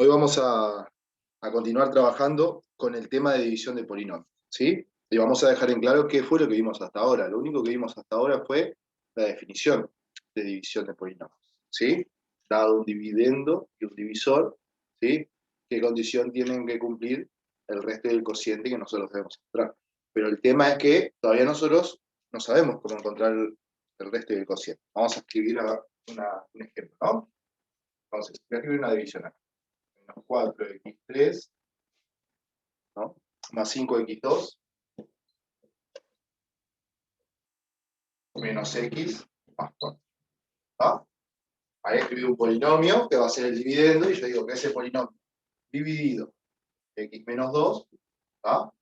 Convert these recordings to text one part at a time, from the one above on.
Hoy vamos a continuar trabajando con el tema de división de polinomios, ¿sí? Y vamos a dejar en claro qué fue lo que vimos hasta ahora. Lo único que vimos hasta ahora fue la definición de división de polinomios, ¿sí? Dado un dividendo y un divisor, ¿sí? ¿Qué condición tienen que cumplir el resto del cociente que nosotros debemos encontrar? Pero el tema es que todavía nosotros no sabemos cómo encontrar el resto del cociente. Vamos a escribir un ejemplo, ¿no? Entonces, voy a escribir una división acá. Menos 4x3, ¿no? Más 5x2, menos x, más 4. ¿Va? Ahí escribí un polinomio que va a ser el dividendo, y yo digo que ese polinomio dividido x menos 2, ¿va?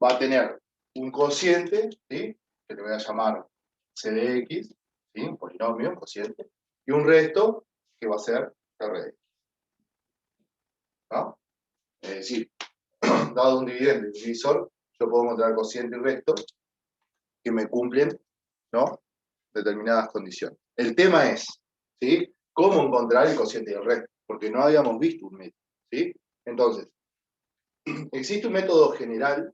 Va a tener un cociente, ¿sí? Que le voy a llamar c de x, ¿sí? Un polinomio, un cociente, y un resto que va a ser r de x, ¿no? Es decir, dado un dividendo y un divisor, yo puedo encontrar cociente y resto que me cumplen, ¿no? Determinadas condiciones. El tema es, ¿sí? ¿Cómo encontrar el cociente y el resto? Porque no habíamos visto un método, ¿sí? Entonces, existe un método general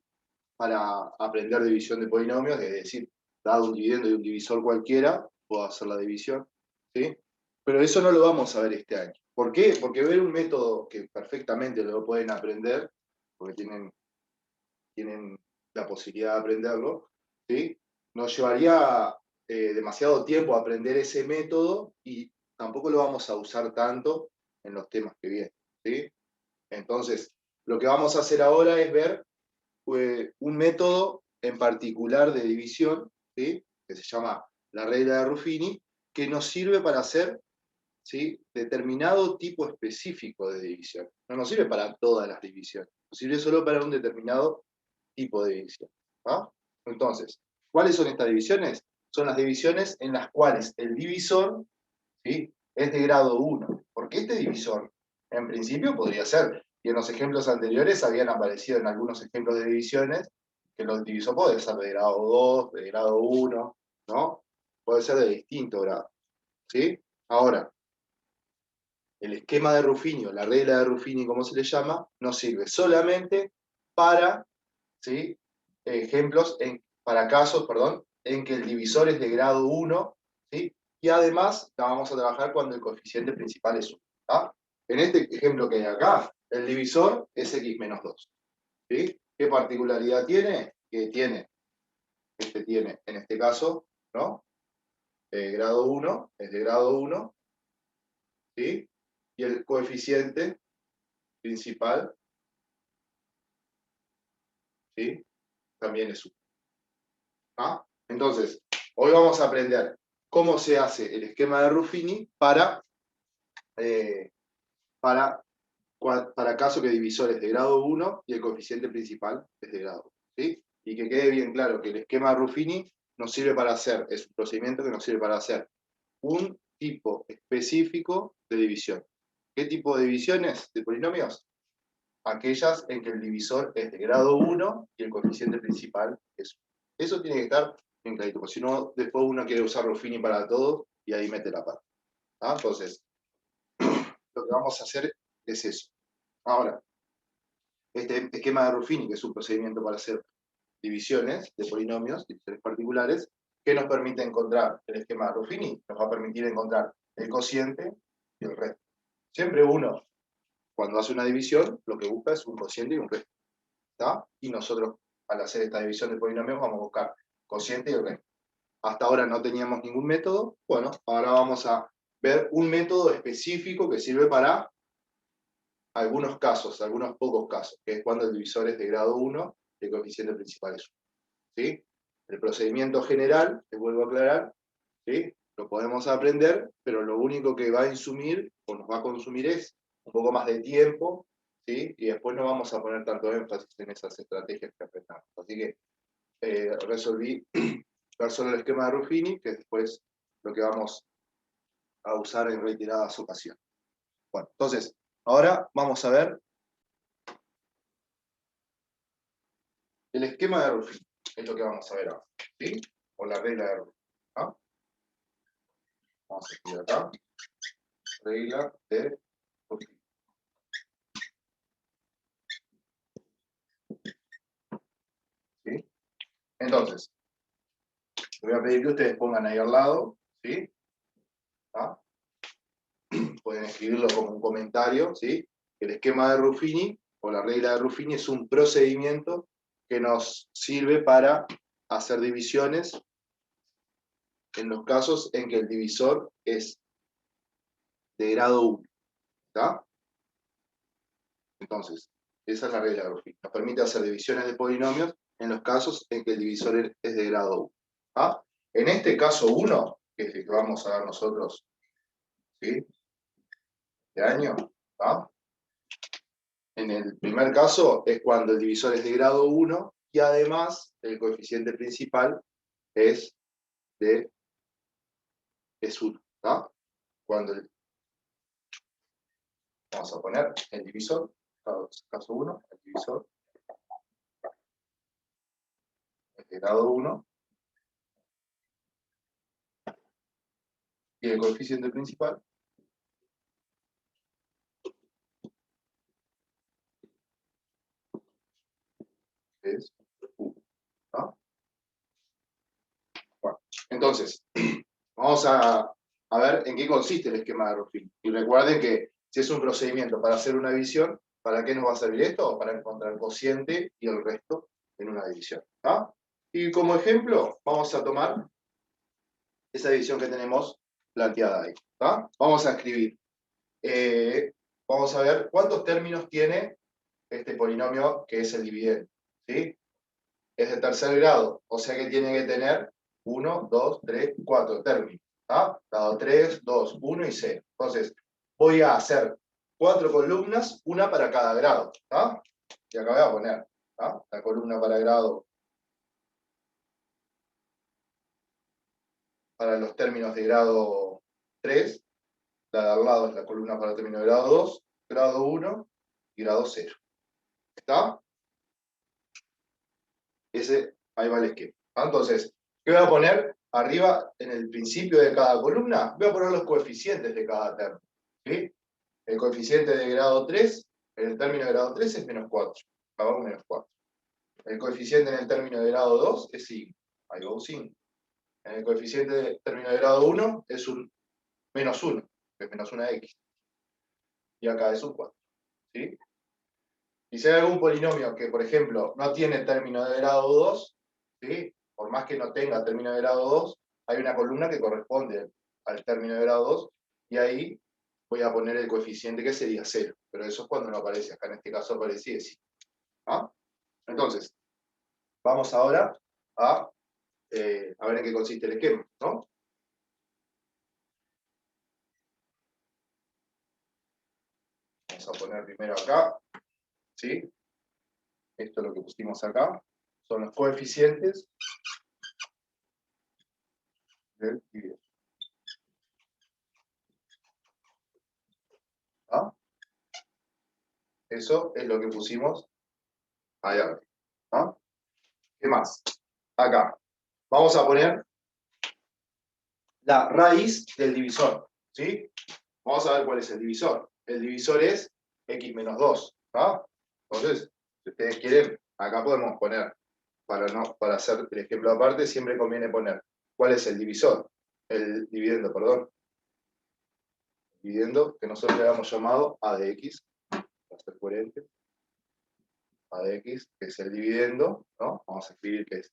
para aprender división de polinomios, es decir, dado un dividendo y un divisor cualquiera, puedo hacer la división, ¿sí? Pero eso no lo vamos a ver este año. ¿Por qué? Porque ver un método que perfectamente lo pueden aprender, porque tienen la posibilidad de aprenderlo, ¿sí? Nos llevaría demasiado tiempo aprender ese método y tampoco lo vamos a usar tanto en los temas que vienen, ¿sí? Entonces, lo que vamos a hacer ahora es ver un método en particular de división, ¿sí? Que se llama la regla de Ruffini, que nos sirve para hacer, ¿sí? Determinado tipo específico de división. No nos sirve para todas las divisiones, nos sirve solo para un determinado tipo de división, ¿va? Entonces, ¿cuáles son estas divisiones? Son las divisiones en las cuales el divisor, ¿sí? Es de grado 1. Porque este divisor, en principio, podría ser, y en los ejemplos anteriores habían aparecido en algunos ejemplos de divisiones, que el divisor puede ser de grado 2, de grado 1, ¿no? Puede ser de distinto grado, ¿sí? Ahora, el esquema de Ruffini, o la regla de Ruffini, como se le llama, nos sirve solamente para, ¿sí? Ejemplos, para casos, perdón, en que el divisor es de grado 1, ¿sí? Y además la vamos a trabajar cuando el coeficiente principal es 1. ¿Tá? En este ejemplo que hay acá, el divisor es x menos 2. ¿Sí? ¿Qué particularidad tiene? Que tiene, en este caso, ¿no? Grado 1, es de grado 1, ¿sí? Y el coeficiente principal, ¿sí? También es 1. ¿Ah? Entonces, hoy vamos a aprender cómo se hace el esquema de Ruffini eh, para, para caso que divisor es de grado 1 y el coeficiente principal es de grado 1. ¿Sí? Y que quede bien claro que el esquema de Ruffini nos sirve para hacer, es un procedimiento que nos sirve para hacer un tipo específico de división. ¿Qué tipo de divisiones de polinomios? Aquellas en que el divisor es de grado 1 y el coeficiente principal es 1. Eso tiene que estar bien clarito, porque si no, después uno quiere usar Ruffini para todo y ahí mete la pata. ¿Ah? Entonces, lo que vamos a hacer es eso. Ahora, este esquema de Ruffini, que es un procedimiento para hacer divisiones de polinomios, divisiones particulares, que nos permite encontrar el esquema de Ruffini, nos va a permitir encontrar el cociente y el resto. Siempre uno, cuando hace una división, lo que busca es un cociente y un resto. ¿Tá? Y nosotros, al hacer esta división de polinomios, vamos a buscar cociente y el resto. Hasta ahora no teníamos ningún método. Bueno, ahora vamos a ver un método específico que sirve para algunos casos, algunos pocos casos, que es cuando el divisor es de grado 1 y el coeficiente principal es 1. ¿Sí? El procedimiento general, te vuelvo a aclarar, ¿sí? Lo podemos aprender, pero lo único que va a insumir o nos va a consumir es un poco más de tiempo, ¿sí? Y después no vamos a poner tanto énfasis en esas estrategias que aprendamos. Así que resolví ver solo el esquema de Ruffini, que después lo que vamos a usar en reiteradas ocasiones. Bueno, entonces, ahora vamos a ver el esquema de Ruffini. Es lo que vamos a ver ahora, ¿sí? O la regla de Ruffini. ¿No? Vamos a escribir acá. Regla de ¿Sí? Entonces, voy a pedir que ustedes pongan ahí al lado, ¿sí? ¿Ah? Pueden escribirlo como un comentario, ¿sí? El esquema de Ruffini, o la regla de Ruffini, es un procedimiento que nos sirve para hacer divisiones en los casos en que el divisor es de grado 1, ¿tá? Entonces, esa es la regla de Ruffini. Nos permite hacer divisiones de polinomios en los casos en que el divisor es de grado 1. ¿Ah? En este caso 1, que es el que vamos a dar nosotros, ¿sí? De año, ¿ah? En el primer caso es cuando el divisor es de grado 1 y además el coeficiente principal es 1. ¿Ah? Cuando vamos a poner el divisor, caso 1, el divisor es de grado 1 y el coeficiente principal es 1. ¿Ah? Bueno, entonces, vamos a ver en qué consiste el esquema de Ruffini. Y recuerden que si es un procedimiento para hacer una división, ¿para qué nos va a servir esto? Para encontrar el cociente y el resto en una división. ¿Ah? Y como ejemplo, vamos a tomar esa división que tenemos planteada ahí. ¿Ah? Vamos a escribir. Vamos a ver cuántos términos tiene este polinomio que es el dividendo. ¿Sí? Es de tercer grado, o sea que tiene que tener 1, 2, 3, 4 términos. ¿Tá? Grado 3, 2, 1 y 0. Entonces, voy a hacer 4 columnas, una para cada grado. ¿Tá? Y acá voy a poner, ¿tá? La columna para grado, para los términos de grado 3, la de al lado es la columna para el término de grado 2, grado 1 y grado 0. ¿Está? Ahí va el esquema. Entonces, ¿qué voy a poner? Arriba, en el principio de cada columna, voy a poner los coeficientes de cada término. ¿Sí? El coeficiente de grado 3, en el término de grado 3 es menos 4. Acá va un menos 4. El coeficiente en el término de grado 2 es 5. Ahí va un 5. En el coeficiente de término de grado 1 es un menos 1, que es menos 1x. Y acá es un 4. ¿Sí? Y si hay algún polinomio que, por ejemplo, no tiene término de grado 2, ¿sí? Por más que no tenga término de grado 2, hay una columna que corresponde al término de grado 2, y ahí voy a poner el coeficiente que sería 0. Pero eso es cuando no aparece. Acá en este caso aparece y es 5. ¿Ah? Entonces, vamos ahora a ver en qué consiste el esquema, ¿no? Vamos a poner primero acá, ¿sí? Esto es lo que pusimos acá. Son los coeficientes del dividendo. ¿Ah? Eso es lo que pusimos allá. ¿Ah? ¿Qué más? Acá. Vamos a poner la raíz del divisor. ¿Sí? Vamos a ver cuál es el divisor. El divisor es x menos 2. ¿Ah? Entonces, si ustedes quieren, acá podemos poner, para hacer el ejemplo aparte, siempre conviene poner cuál es el divisor. El dividendo, perdón. Dividendo, que nosotros le habíamos llamado a de x, para ser coherente. A de x, que es el dividendo, ¿no? Vamos a escribir que es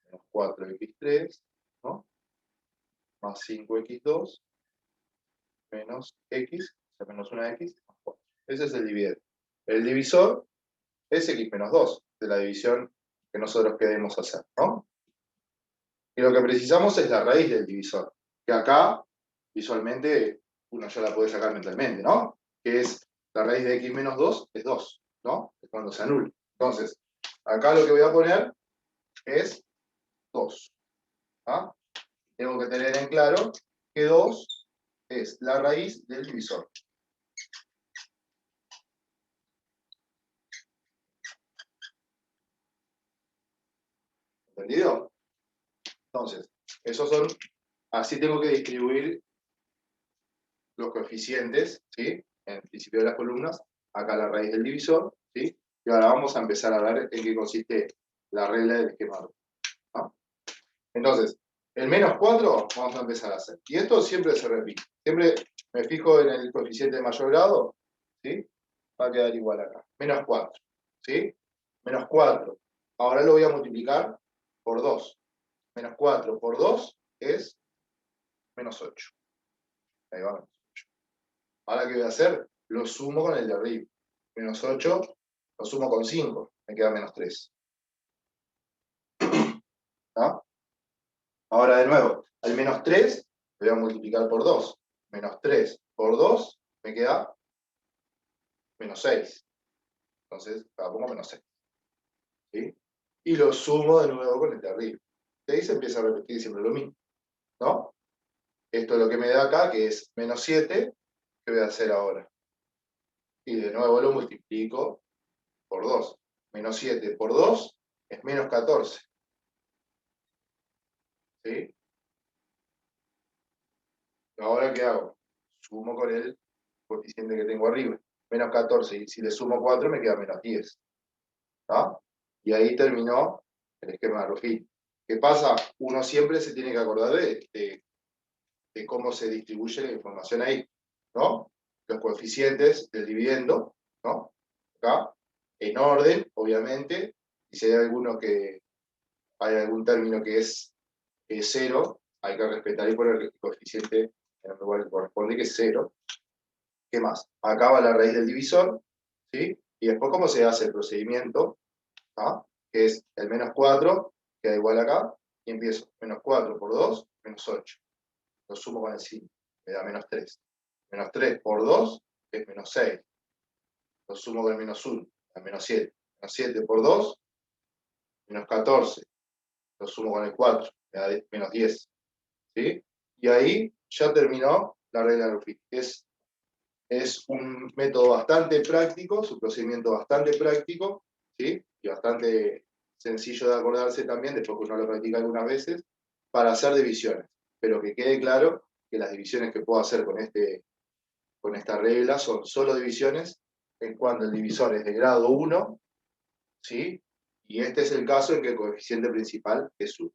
menos 4x3, ¿no? Más 5x2, menos x, o sea, menos 1x, más 4. Ese es el dividendo. El divisor es x menos 2, de la división que nosotros queremos hacer, ¿no? Y lo que precisamos es la raíz del divisor, que acá, visualmente, uno ya la puede sacar mentalmente, ¿no? Que es la raíz de x menos 2, es 2, ¿no? Es cuando se anula. Entonces, acá lo que voy a poner es 2. ¿Ah? Tengo que tener en claro que 2 es la raíz del divisor. ¿Entendido? Entonces, esos son, así tengo que distribuir los coeficientes, ¿sí? en el principio de las columnas, acá la raíz del divisor, ¿sí? Y ahora vamos a empezar a ver en qué consiste la regla del esquema, ¿no? Entonces, el -4 vamos a empezar a hacer. Y esto siempre se repite. Siempre me fijo en el coeficiente de mayor grado, ¿sí? Va a quedar igual acá. -4, ¿sí? -4. Ahora lo voy a multiplicar por 2. -4 por 2 es -8. Ahí va, -8. Ahora, ¿qué voy a hacer? Lo sumo con el de arriba. -8 lo sumo con 5. Me queda -3. ¿No? Ahora, de nuevo, al -3 lo voy a multiplicar por 2. -3 por 2 me queda -6. Entonces, acá pongo -6. ¿Sí? Y lo sumo de nuevo con el de arriba. Y ahí se empieza a repetir siempre lo mismo, ¿no? Esto es lo que me da acá, que es -7. ¿Qué voy a hacer ahora? Y de nuevo lo multiplico por 2. -7 por 2 es -14. ¿Sí? Ahora, ¿qué hago? Sumo con el coeficiente que tengo arriba. -14. Y si le sumo 4 me queda -10. ¿No? Y ahí terminó el esquema de Ruffin. ¿Qué pasa? Uno siempre se tiene que acordar de cómo se distribuye la información ahí, ¿no? Los coeficientes del dividendo, ¿no? Acá, en orden, obviamente, y si hay algún término que es 0, hay que respetar y poner el coeficiente en el lugar que corresponde, que es 0. ¿Qué más? Acá va la raíz del divisor, ¿sí? Y después, ¿cómo se hace el procedimiento? ¿Ah? Que es el -4, queda igual acá, y empiezo -4 por 2, -8. Lo sumo con el 5, me da -3. -3 por 2 es -6. Lo sumo con el -1, me da -7. -7 por 2, -14. Lo sumo con el 4, me da -10. ¿Sí? Y ahí ya terminó la regla de Ruffin. Es un método bastante práctico, es un procedimiento bastante práctico, ¿sí? Y bastante sencillo de acordarse también, después que uno lo practica algunas veces, para hacer divisiones. Pero que quede claro que las divisiones que puedo hacer con esta regla son solo divisiones en cuando el divisor es de grado 1, ¿sí? Y este es el caso en que el coeficiente principal es 1.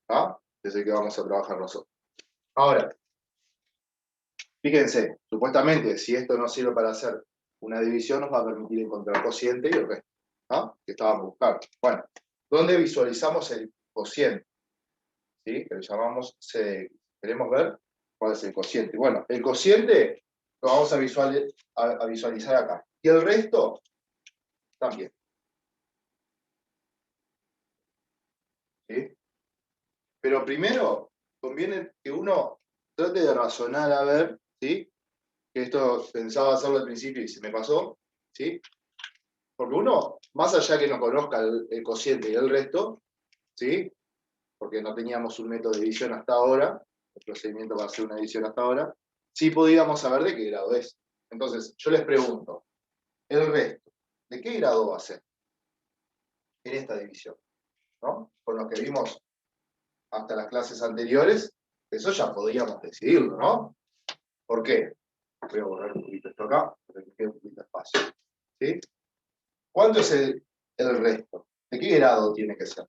¿Ah? Es el que vamos a trabajar nosotros. Ahora, fíjense, supuestamente, si esto nos sirve para hacer una división, nos va a permitir encontrar cociente y el resto, ¿no? Que estábamos buscando. Bueno, ¿dónde visualizamos el cociente? ¿Sí? Que lo llamamos CDX. Queremos ver cuál es el cociente. Bueno, el cociente lo vamos a visualizar acá. Y el resto también. ¿Sí? Pero primero, conviene que uno trate de razonar a ver, ¿sí? Que esto pensaba hacerlo al principio y se me pasó, ¿sí? Porque uno, más allá que no conozca el cociente y el resto, ¿sí? Porque no teníamos un método de división hasta ahora, el procedimiento para hacer una división hasta ahora, sí podíamos saber de qué grado es. Entonces, yo les pregunto, el resto, ¿de qué grado va a ser en esta división? ¿No? Con lo que vimos hasta las clases anteriores, eso ya podíamos decidirlo, ¿no? ¿Por qué? Voy a borrar un poquito esto acá, para que quede un poquito de espacio. ¿Sí? ¿Cuánto es el resto? ¿De qué grado tiene que ser?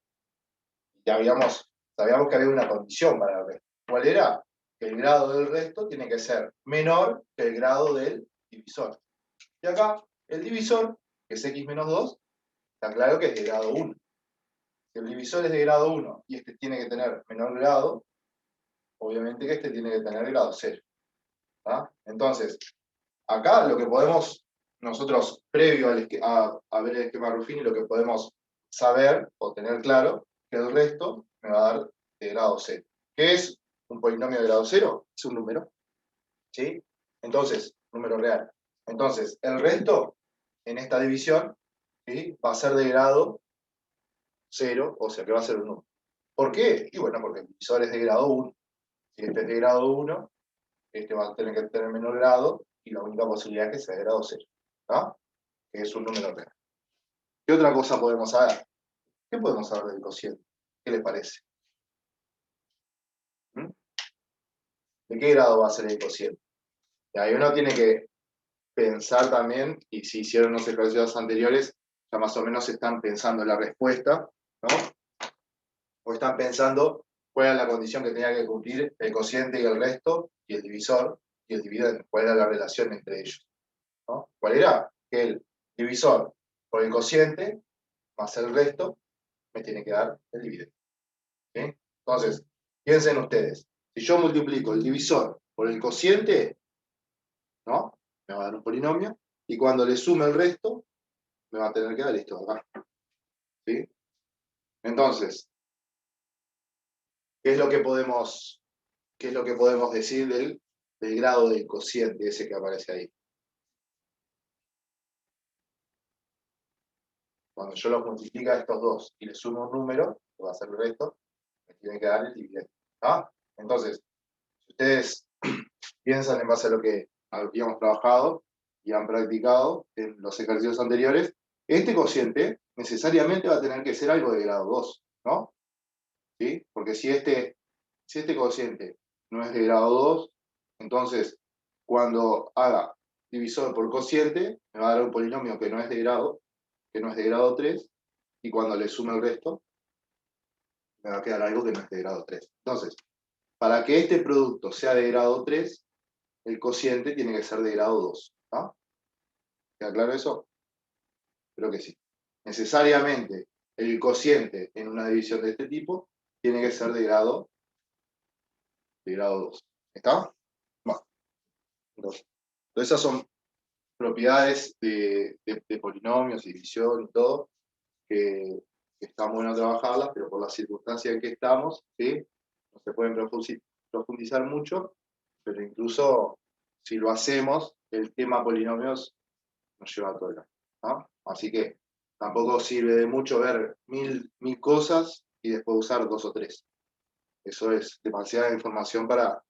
Ya sabíamos que había una condición para el resto. ¿Cuál era? Que el grado del resto tiene que ser menor que el grado del divisor. Y acá, el divisor, que es x menos 2, está claro que es de grado 1. Si el divisor es de grado 1 y este tiene que tener menor grado, obviamente que este tiene que tener grado 0. ¿Tá? Entonces, acá lo que podemos, nosotros, previo a ver el esquema Ruffini, lo que podemos saber o tener claro, que el resto me va a dar de grado 0. ¿Qué es un polinomio de grado 0? Es un número, ¿sí? Entonces, número real. Entonces, el resto, en esta división, ¿sí? Va a ser de grado 0, o sea que va a ser un número. ¿Por qué? Y bueno, porque el divisor es de grado 1. Si este es de grado 1, este va a tener que tener menor grado, y la única posibilidad es que sea de grado 0. ¿No? Que es un número real. ¿Qué otra cosa podemos saber? ¿Qué podemos saber del cociente? ¿Qué les parece? ¿Mm? ¿De qué grado va a ser el cociente? Y ahí uno tiene que pensar también, y si hicieron los ejercicios anteriores, ya más o menos están pensando la respuesta, ¿no? O están pensando cuál era la condición que tenía que cumplir el cociente y el resto, y el divisor, y el dividendo, cuál era la relación entre ellos, ¿no? ¿Cuál era? Que el divisor por el cociente más el resto me tiene que dar el dividendo. ¿Sí? Entonces, piensen ustedes, si yo multiplico el divisor por el cociente, ¿no? Me va a dar un polinomio, y cuando le sume el resto, me va a tener que dar esto de acá. ¿Sí? Entonces, ¿qué es lo que podemos decir del grado del cociente ese que aparece ahí? Cuando yo los multiplico a estos dos y le sumo un número, que va a ser el resto, me tiene que dar el dividendo. ¿Ah? Entonces, si ustedes piensan en base a lo que habíamos trabajado y han practicado en los ejercicios anteriores, este cociente necesariamente va a tener que ser algo de grado 2, ¿no? ¿Sí? Porque si este cociente no es de grado 2, entonces cuando haga divisor por cociente, me va a dar un polinomio que no es de grado 3, y cuando le sume el resto, me va a quedar algo que no es de grado 3. Entonces, para que este producto sea de grado 3, el cociente tiene que ser de grado 2. ¿Ah? ¿Queda claro eso? Creo que sí. Necesariamente, el cociente en una división de este tipo tiene que ser de grado 2. ¿Está? Bueno, entonces esas son propiedades de polinomios y división y todo, que está bueno trabajarlas, pero por las circunstancias en que estamos, ¿sí? No se pueden profundizar mucho, pero incluso si lo hacemos, el tema polinomios nos lleva a todo el año, ¿no? Así que tampoco sirve de mucho ver mil cosas y después usar 2 o 3. Eso es demasiada información para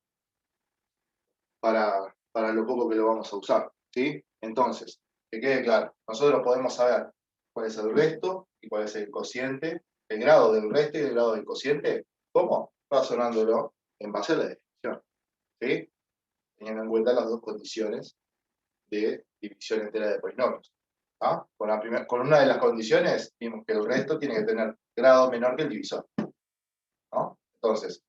lo poco que lo vamos a usar, ¿sí? Entonces, que quede claro, nosotros podemos saber cuál es el resto y cuál es el cociente, el grado del resto y el grado del cociente. ¿Cómo? Razonándolo en base a la definición, ¿sí? Teniendo en cuenta las dos condiciones de división entera de polinomios. ¿Ah? Con una de las condiciones vimos que el resto tiene que tener grado menor que el divisor, ¿no? Entonces,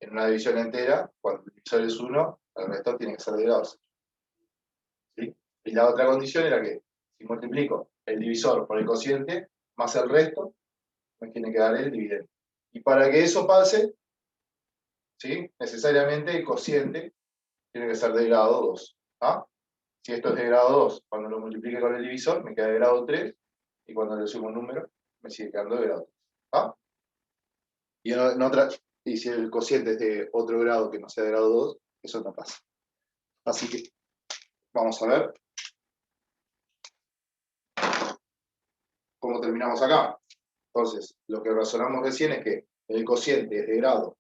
en una división entera, cuando el divisor es 1, el resto tiene que ser de grado 0. ¿Sí? Y la otra condición era que si multiplico el divisor por el cociente más el resto, me tiene que dar el dividendo. Y para que eso pase, ¿sí? Necesariamente el cociente tiene que ser de grado 2. ¿Ah? Si esto es de grado 2, cuando lo multiplique con el divisor, me queda de grado 3, y cuando le sumo un número, me sigue quedando de grado 3. ¿Ah? Y si el cociente es de otro grado que no sea de grado 2, eso no pasa. Así que vamos a ver cómo terminamos acá. Entonces, lo que razonamos recién es que el cociente es de grado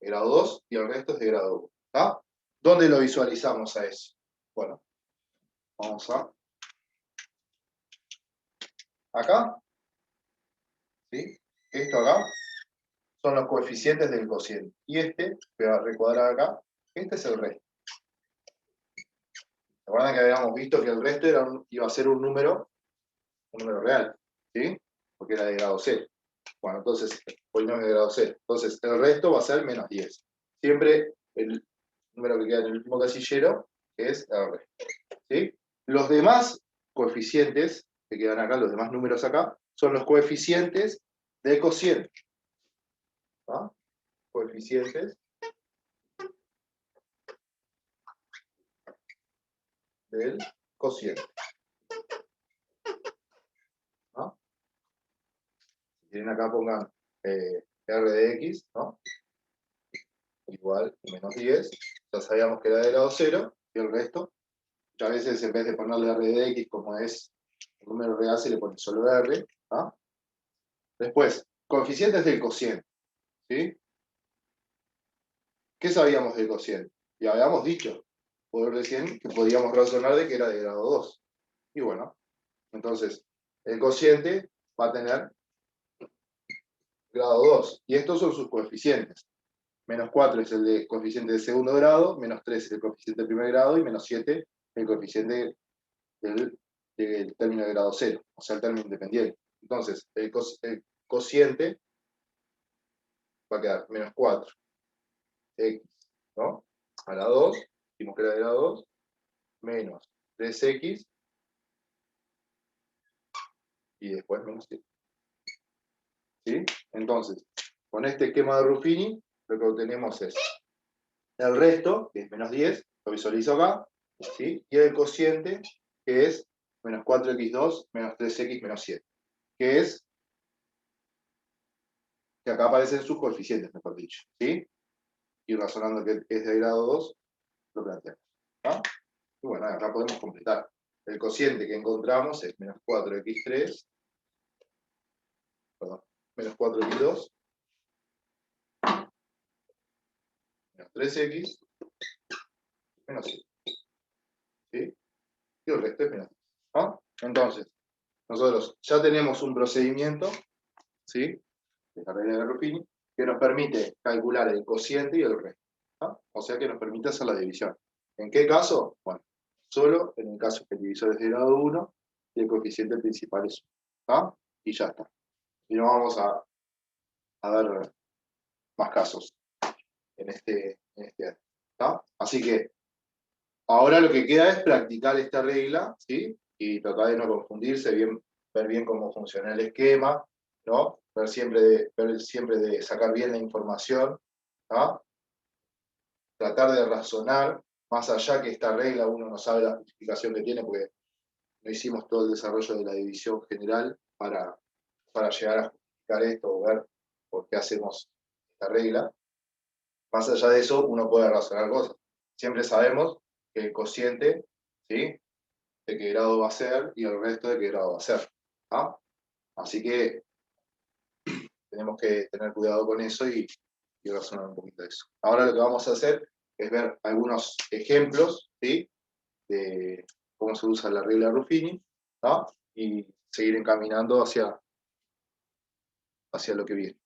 2 y el resto es de grado 1. ¿Está? ¿Dónde lo visualizamos a eso? Bueno, vamos a... Acá, ¿sí? Esto acá son los coeficientes del cociente. Y este, voy a recuadrar acá, este es el resto. Recuerdan que habíamos visto que el resto iba a ser un número real, ¿sí? Porque era de grado 0. Bueno, entonces, polinomio de grado 0. Entonces, el resto va a ser menos 10. Siempre el número que queda en el último casillero es el resto, ¿sí? Los demás coeficientes que quedan acá, los demás números acá, son los coeficientes del cociente. ¿Ah? Coeficientes del cociente. ¿No? Si tienen acá, pongan R de X, ¿no? Igual menos 10. Ya sabíamos que era de grado 0, y el resto, muchas veces en vez de ponerle R de X, como es el número real, se le pone solo R. ¿No? Después, coeficientes del cociente, ¿sí? ¿Qué sabíamos del cociente? Ya habíamos dicho, por recién, que podíamos razonar de que era de grado 2. Y bueno, entonces, el cociente va a tener grado 2. Y estos son sus coeficientes. Menos 4 es el de coeficiente de segundo grado, menos 3 es el coeficiente de primer grado, y menos 7 el coeficiente del término de grado 0, o sea, el término independiente. Entonces, el cociente va a quedar menos 4x, ¿no? A la 2, dijimos que era de grado 2, menos 3x, y después menos 7. ¿Sí? Entonces, con este esquema de Ruffini, lo que obtenemos es el resto, que es menos 10, lo visualizo acá, ¿sí? Y el cociente, que es menos 4x2 menos 3x menos 7, que es, que acá aparecen sus coeficientes, mejor dicho, ¿sí? Y razonando que es de grado 2, lo planteamos, ¿no? Y bueno, acá podemos completar. El cociente que encontramos es menos 4x3, perdón, menos 4x2, menos 3x, menos 7, ¿sí? Y el resto es menos 10, ¿no? Entonces, nosotros ya tenemos un procedimiento, ¿sí? De la regla de Ruffini, que nos permite calcular el cociente y el resto, ¿no? O sea que nos permite hacer la división. ¿En qué caso? Bueno, solo en el caso que el divisor es de grado 1 y el coeficiente principal es 1, ¿no? Y ya está. Y no vamos a ver más casos en este año, ¿no? Así que ahora lo que queda es practicar esta regla, ¿sí? Y tratar de no confundirse, ver bien cómo funciona el esquema, ¿no? Ver siempre de sacar bien la información, ¿no? Tratar de razonar, más allá que esta regla uno no sabe la justificación que tiene, porque no hicimos todo el desarrollo de la división general para llegar a justificar esto o ver por qué hacemos esta regla. Más allá de eso, uno puede razonar cosas. Siempre sabemos que el cociente, ¿sí? De qué grado va a ser y el resto de qué grado va a ser, ¿no? Así que tenemos que tener cuidado con eso y razonar un poquito de eso. Ahora lo que vamos a hacer es ver algunos ejemplos, ¿sí? De cómo se usa la regla de Ruffini, ¿no? Y seguir encaminando hacia lo que viene.